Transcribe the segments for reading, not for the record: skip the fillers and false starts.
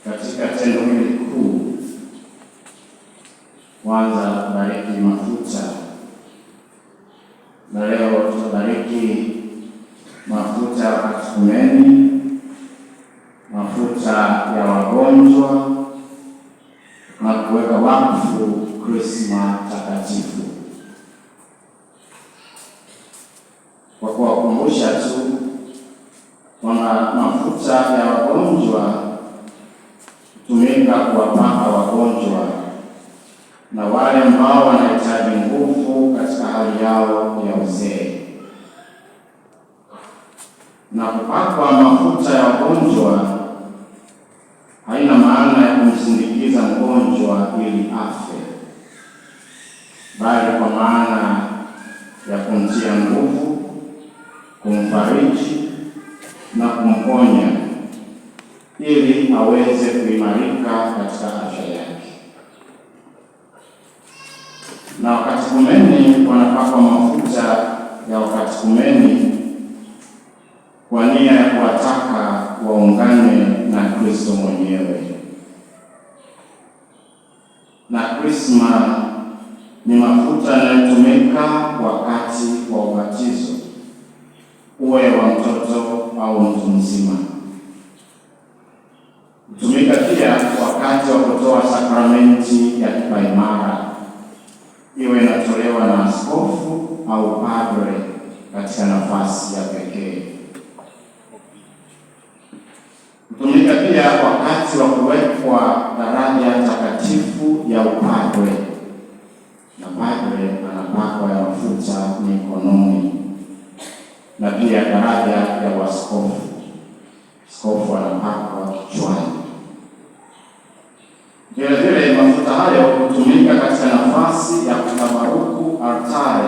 katika tendo hili kuu. Kwanza bariki mafuta, na leo tutabariki mafuta ya katekumeni, mafuta ya wagonjwa na kuweka wakfu Krisma takatifu, kwa kuwakumbusha tu kwamba mafuta ya wagonjwa hutumika kuwapaka wagonjwa na wale ambao wanahitaji nguvu katika hali yao ya uzee, na kupakwa mafuta ya wagonjwa haina maana ya kumsindikiza mgonjwa ili afe, bali kwa maana ya kumtia nguvu, kumfariji na kumponya ili aweze kuimarika katika afya yake. Na wakatekumeni wanapakwa mafuta ya wakatekumeni kwa nia ya kuwataka waungane na Kristo mwenyewe. Na Krisma ni mafuta yanayotumika wakati wa ubatizo, uwe wa mtoto au mtu mzima. Hutumika pia wakati wa kutoa sakramenti ya kipaimara, iwe inatolewa na askofu au padre katika nafasi ya pekee. Hutumika pia wakati wa kuwekwa daraja takatifu ya upadre, na padre anapakwa ya mafuta mikononi, na pia daraja ya uaskofu, askofu anapakwa kichwani. Vile vile mafuta hayo hutumika katika nafasi ya kutabaruku altare,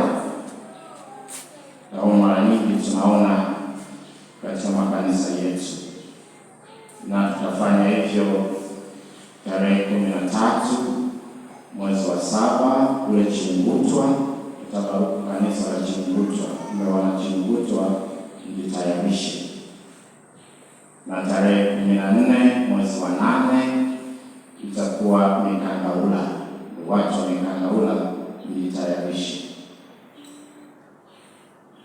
na mara nyingi tunaona katika makanisa yetu, na tutafanya hivyo tarehe 13 mwezi wa 7 kule Chingutwa. Tutabaruku kanisa la Chingutwa, ndio wana Chingutwa mjitayarishe. Na tarehe 14 mwezi wa 8 itakuwa Mikangaula, watu wa Mikangaula mjitayarishe.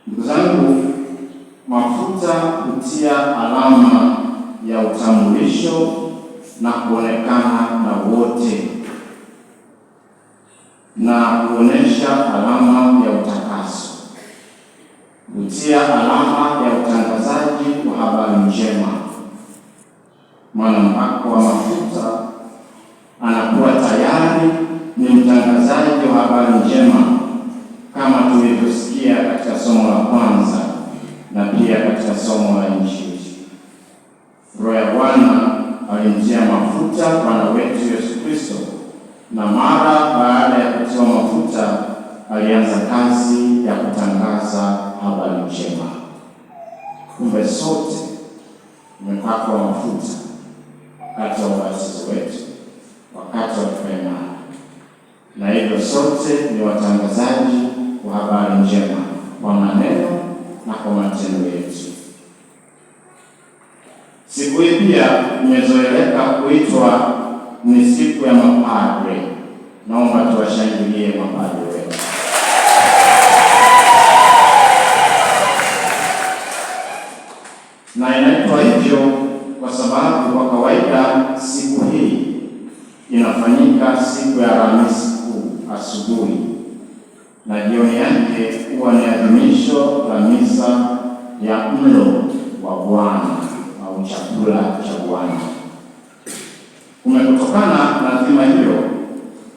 Ndugu zangu, mafuta hutia alama ya utambulisho na kuonekana na wote, na kuonesha alama ya utakaso. Hutia alama ya utangazaji wa habari njema. Mpako wa mafuta anakuwa tayari ni mtangazaji wa habari njema, kama tulivyosikia katika somo la kwanza na pia katika somo la Injili. Roho ya Bwana alimtia mafuta Bwana wetu Yesu Kristo, na mara baada ya kutiwa mafuta alianza kazi ya kutangaza habari njema. Kumbe sote tumepakwa mafuta wakati wa ubatizo wetu, wakati wa kipaimara, na hivyo sote ni watangazaji wa habari njema kwa maneno na kwa matendo yetu. Siku hii pia imezoeleka kuitwa ni siku ya mapadre. Naomba tuwashangilie mapadre wetu. Na inaitwa hivyo kwa sababu kwa kawaida siku hii inafanyika siku ya Alhamisi Kuu asubuhi, na jioni yake huwa ni adhimisho la misa ya mlo wa Bwana au chakula cha Bwana. Kutokana na dhima hiyo,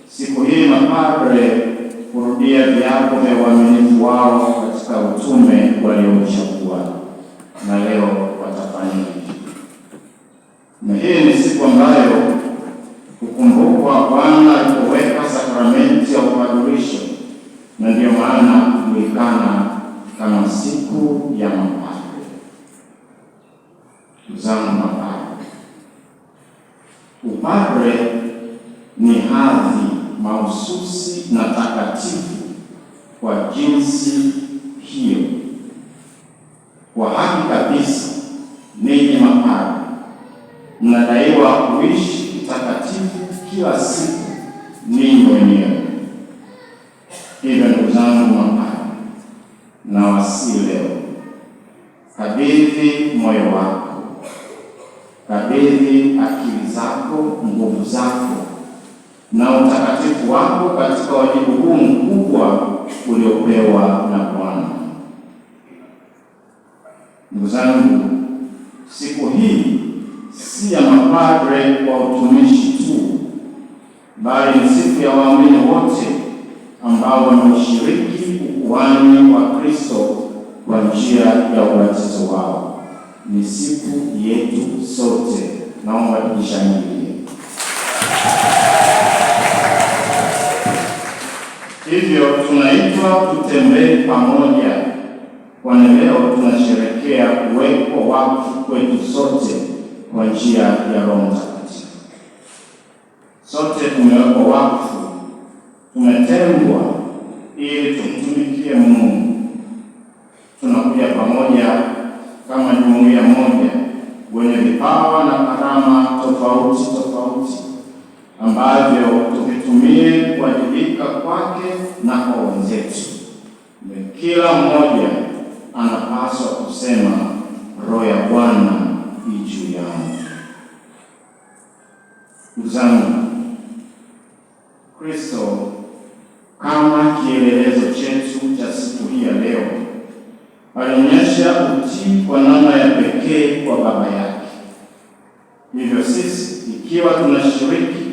siku hii mapadre kurudia viapo vya uaminifu wao katika utume waliouchagua, na leo watafanya hivi. Na hii ni siku ambayo kukumbukwa Bwana alipoweka sakramenti ya upadirisho, na ndio maana hujulikana kama siku ya mapadre. Zangu mapadre, upadre ni hadhi mahususi na takatifu kwa jinsi hiyo. Kwa haki kabisa, ninyi mapadre mnadaiwa kuishi kitakatifu kila siku ninyi wenyewe. Hivyo ndugu zangu mapadri, nawasihi leo, kabidhi moyo wako, kabidhi akili zako, nguvu zako na utakatifu wako katika wajibu huu mkubwa uliopewa na Bwana. Ndugu zangu, siku hii si ya mapadre wa utumishi tu, bali ni siku ya waamini wote ambao wameshiriki ukuhani wa Kristo kwa njia ya ubatizo wao. Ni siku yetu sote. Naomba tujishangilie. Hivyo tunaitwa tutembee pamoja, kwani leo tunasherehekea kuwekwa wakfu kwetu sote kwa njia ya Roho Mtakatifu. Sote tumewekwa wakfu, tumetengwa ili tumtumikie Mungu. Tunakuja pamoja kama jumuiya moja wenye vipawa na karama tofauti tofauti ambavyo tuvitumie kuwajibika kwake na kwa wenzetu. Kila mmoja anapaswa kusema, Roho ya Bwana i juu yangu. Ndugu zangu, Kristo kama kielelezo chetu cha siku hii ya leo alionyesha utii kwa namna ya pekee kwa Baba yake. Hivyo sisi, ikiwa tunashiriki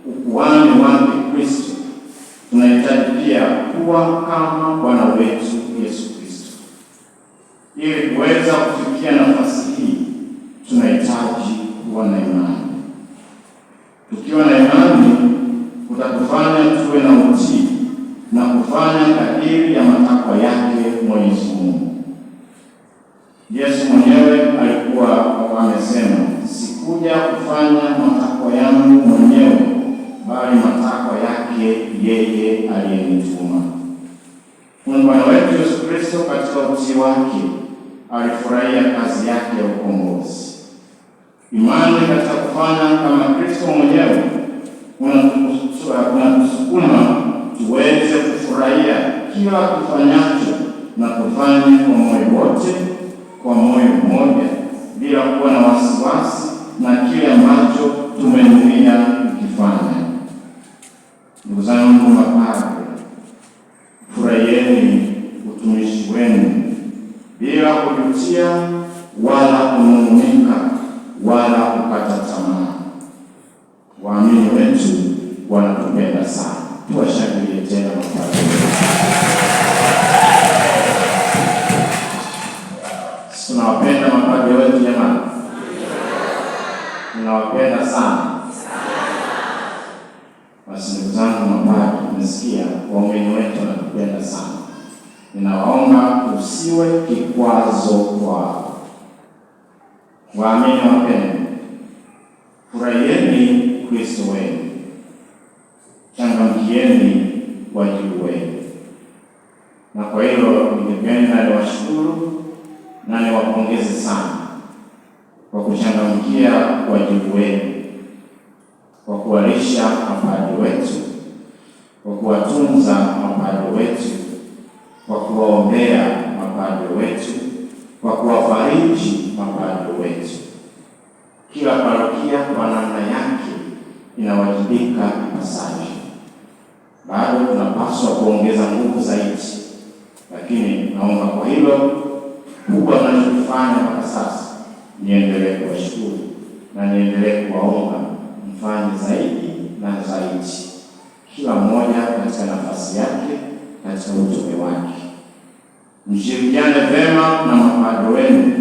ukuhani wake Kristo, tunahitaji pia kuwa kama Bwana wetu Yesu Kristo. Ili kuweza kufikia nafasi hii, tunahitaji kuwa na imani. Tukiwa na imani, kutatufanya tuwe na utii na kufanya kadiri ya matakwa yake Mwenyezi Mungu. Yesu mwenyewe alikuwa amesema, sikuja kufanya matakwa yangu mwenyewe, bali matakwa yake yeye aliyenituma. Bwana wetu Yesu Kristo katika utii wake alifurahia kazi yake ya ukombozi. Imani katika kufanya kama Kristo mwenyewe unatusukuma tuweze kufurahia kila kufanyacho na kufanya kwa moyo wote, kwa moyo mmoja, bila kuwa na wasiwasi na kile ambacho tumenuia kukifanya. Ndugu zangu mapadre, furahieni utumishi wenu bila kujutia wala kunung'unika wala kukata tamaa. Waamini wetu wanatupenda sana. Tuwashangilie tena mapadre. Tunawapenda mapadre wetu jamani. Tunawapenda sana. Basi ndugu zangu mapadre, mmesikia waumini wetu wanatupenda sana. Ninawaomba usiwe kikwazo kwao. Waamini wapendwa, furahieni Kristo wenu, changamkieni wajibu wenu. Na kwa hilo ningependa niwashukuru na niwapongeze sana kwa kuchangamkia wajibu wenu, kwa kuwalisha mapadri wetu, kwa kuwatunza mapadri wetu, kwa kuwaombea mapadri wetu, kwa kuwafariji mapadri wetu. Kila parokia kwa namna yake inawajibika ipasavyo. Bado tunapaswa kuongeza nguvu zaidi, lakini naomba kwa hilo kubwa tunachofanya mpaka sasa, niendelee kuwashukuru na niendelee kuwaomba mfanye zaidi na zaidi, kila mmoja katika nafasi yake, katika utume wake. Mshirikiane vema na mapadri wenu,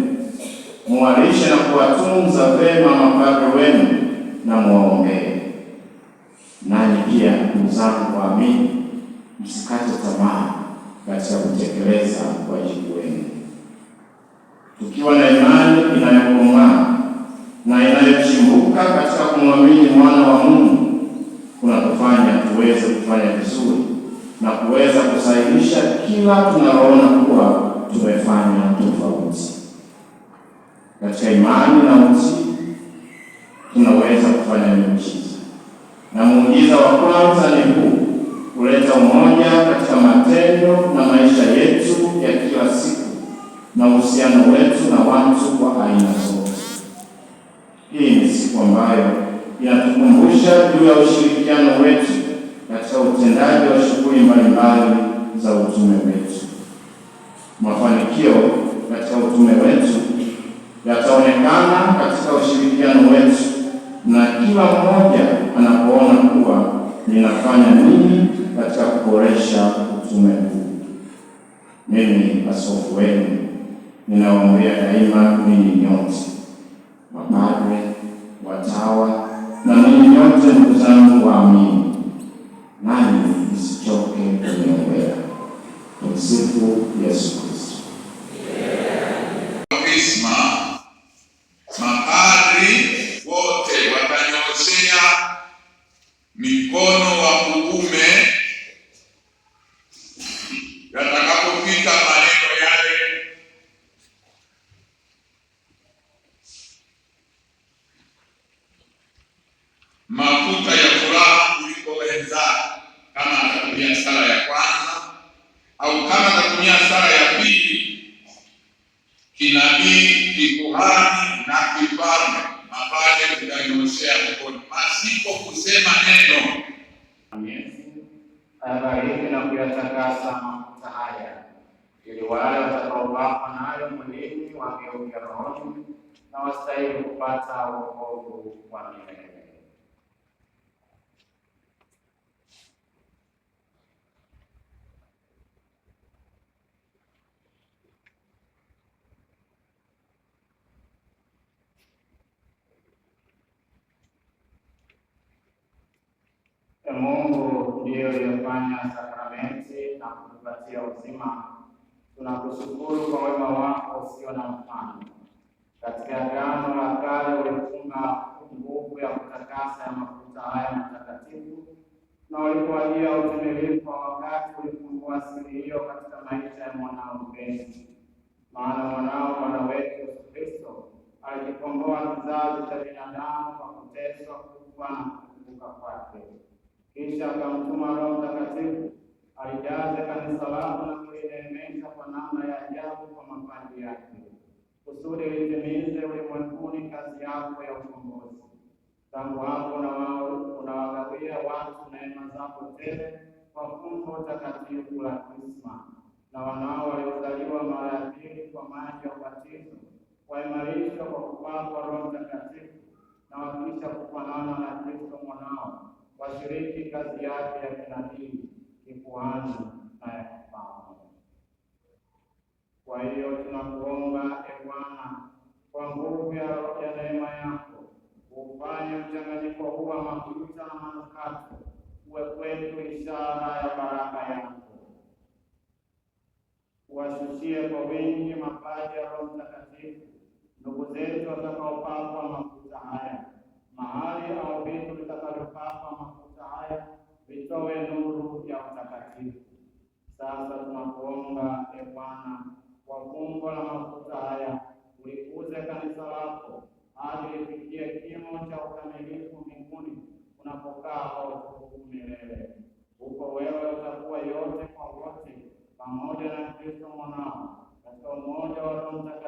muwalishe na kuwatunza vema mapadri wenu na muwaombee. Nanyi pia ndugu zangu waamini, msikate tamaa katika kutekeleza wajibu wenu. Tukiwa na imani inayokomaa na inayochimbuka katika kumwamini mwana wa Mungu, kunatufanya tuweze kufanya vizuri na kuweza kusahihisha kila tunaloona kuwa tumefanya tofauti. Katika imani na utii tunaweza kufanya miujiza, na muujiza wa kwanza ni huu: kuleta umoja katika matendo na maisha yetu ya kila siku na uhusiano wetu na watu wa aina zote. Hii ni siku ambayo inatukumbusha juu ya ushirikiano wetu katika utendaji wa shughuli mbalimbali za utume wetu. Mafanikio katika utume wetu yataonekana katika ushirikiano wetu, na kila mmoja anapoona kuwa ninafanya nini katika kuboresha utume huu. Mimi askofu wenu ninawaombea daima ninyi nyote, mapadre, watawa na ninyi nyote ndugu zangu waamini, nani msichoke kuniombea. Tumsifu Yesu Kristo. Krisma, mapadri wote watanyoshea mikono wa kuume yatakapopita maneno yale mafuta ya furaha kuliko wenzake, kama atatumia sala ya kwanza au kama atatumia sala ya pili, kinabii, kikuhani na kifalme, mapadri kutanyoshea mikono pasipo kusema neno. Ayabariki na kuyatakasa mafuta haya, ili wale watakaopakwa nayo mwilini wageuke rohoni na wastahili kupata wokovu wa milele. Mungu ndiyo aliyefanya sakramenti na kutupatia uzima. Tunakushukuru kwa wema wako usio na mfano. Katika Agano la Kale ulifunga nguvu ya kutakasa ya mafuta haya matakatifu, na ulipowadia utimilifu wa wakati ulifungua siri hiyo katika maisha ya mwanao mpenzi. Maana mwanao Bwana wetu Yesu Kristo alijikomboa kizazi cha binadamu kwa kuteswa, kufa na kufufuka kwake. Kisha akamtuma Roho Mtakatifu alijaze kanisa lako na kulineemesha kwa namna ya ajabu kwa mapaji yake, kusudi litimize ulimwenguni kazi yako ya ukombozi. Tangu hapo unawagawia watu neema zako tele kwa fumbo takatifu la Krisma, na wanao waliozaliwa mara ya pili kwa maji ya ubatizo waimarishwa kwa kupakwa Roho Mtakatifu, na wakisha kufanana na Kristo mwanao washiriki kazi yake ya kinabii, kikuhani na ya kifalme. Kwa hiyo tunakuomba, Bwana, kwa nguvu ya neema yako, ufanye mchanganyiko huu wa mafuta na manukato uwe kwetu ishara ya baraka yako. Uwashushie kwa wingi mapaji ya Roho Mtakatifu ndugu zetu watakaopakwa mafuta haya. Mahali au vitu vitakavyopakwa mafuta haya vitowe nuru ya utakatifu. Sasa tunakuomba, Bwana, kwa fumbo la mafuta haya ulikuze kanisa lako hadi lifikie kimo cha ukamilifu mbinguni unapokaa kwa utukufu milele. Huko wewe utakuwa yote kwa wote pamoja na Kristo mwanao, katika umoja wa Roho Mtakatifu.